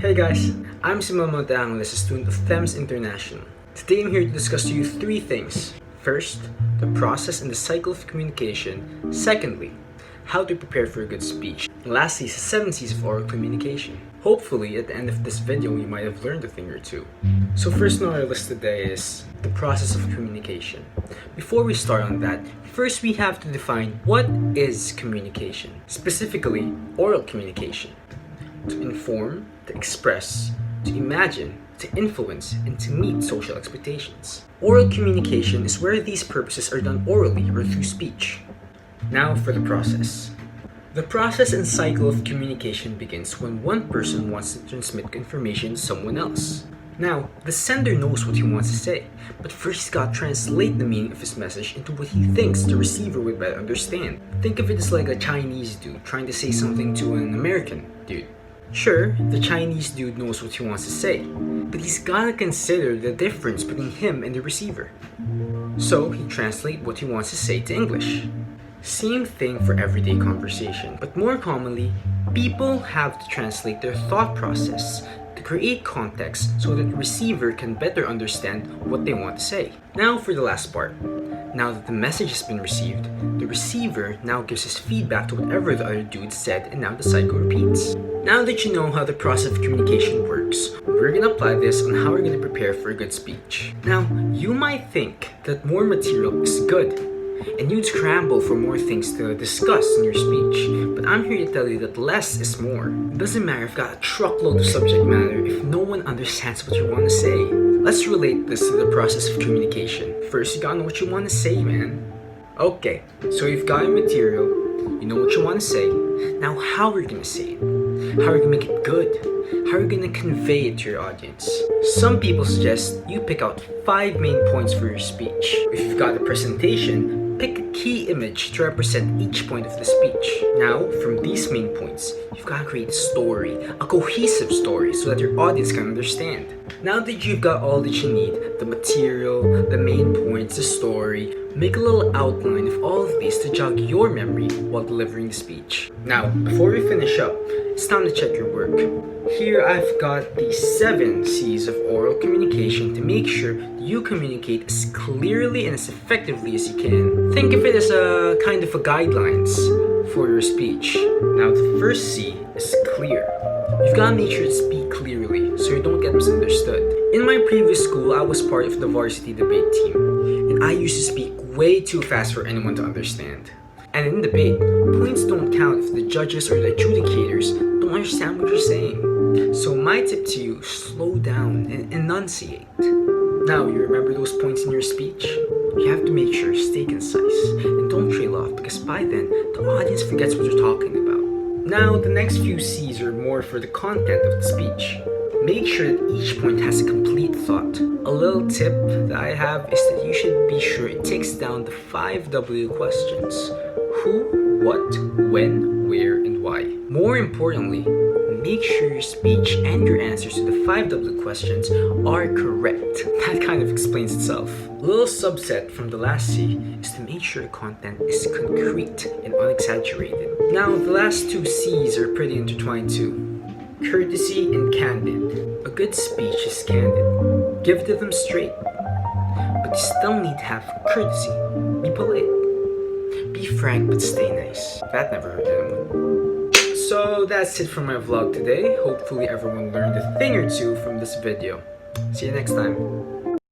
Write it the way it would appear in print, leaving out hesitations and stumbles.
Hey guys, I'm Simon Monteangeles, a student of Thames International. Today I'm here to discuss to you three things. First, the process and the cycle of communication. Secondly, how to prepare for a good speech. And lastly, the 7 C's of oral communication. Hopefully, at the end of this video, you might have learned a thing or two. So first on our list today is the process of communication. Before we start on that, first we have to define what is communication. Specifically, oral communication. To inform, to express, to imagine, to influence, and to meet social expectations. Oral communication is where these purposes are done orally or through speech. Now for the process. The process and cycle of communication begins when one person wants to transmit information to someone else. Now, the sender knows what he wants to say, but first he's got to translate the meaning of his message into what he thinks the receiver would better understand. Think of it as like a Chinese dude trying to say something to an American dude. Sure, the Chinese dude knows what he wants to say, but he's gotta consider the difference between him and the receiver. So he translates what he wants to say to English. Same thing for everyday conversation, but more commonly, people have to translate their thought process to create context so that the receiver can better understand what they want to say. Now for the last part. Now that the message has been received, the receiver now gives his feedback to whatever the other dude said, and now the cycle repeats. Now that you know how the process of communication works, we're gonna apply this on how we're gonna prepare for a good speech. Now, you might think that more material is good, and you'd scramble for more things to discuss in your speech, but I'm here to tell you that less is more. It doesn't matter if you've got a truckload of subject matter if no one understands what you want to say. Let's relate this to the process of communication. First, you gotta know what you want to say, man. Okay, so you've got your material, you know what you want to say. Now, how are you gonna say it? How are you gonna make it good? How are you gonna convey it to your audience? Some people suggest you pick out 5 main points for your speech. If you've got a presentation, pick a key image to represent each point of the speech. Now, from these main points, you've got to create a story, a cohesive story, so that your audience can understand. Now that you've got all that you need, the material, the main points, the story, make a little outline of all of these to jog your memory while delivering the speech. Now, before we finish up, it's time to check your work. Here I've got the 7 C's of oral communication to make sure you communicate as clearly and as effectively as you can. Think of it as a kind of a guidelines for your speech. Now the first C is clear. You've got to make sure to speak clearly so you don't get misunderstood. In my previous school, I was part of the varsity debate team, and I used to speak way too fast for anyone to understand. And in debate, points don't count if the judges or the adjudicators don't understand what you're saying. So my tip to you, slow down and enunciate. Now, you remember those points in your speech? You have to make sure stay concise and don't trail off, because by then, the audience forgets what you're talking about. Now, the next few C's are more for the content of the speech. Make sure that each point has a complete thought. A little tip that I have is that you should be sure it takes down the 5 W questions. Who, what, when, where, and why. More importantly, make sure your speech and your answers to the 5 W questions are correct. That kind of explains itself. A little subset from the last C is to make sure content is concrete and unexaggerated. Now, the last 2 C's are pretty intertwined too. Courtesy and candid. A good speech is candid. Give it to them straight. But you still need to have courtesy. Be polite. Be frank but stay nice. That never hurt anyone. So that's it for my vlog today. Hopefully everyone learned a thing or two from this video. See you next time.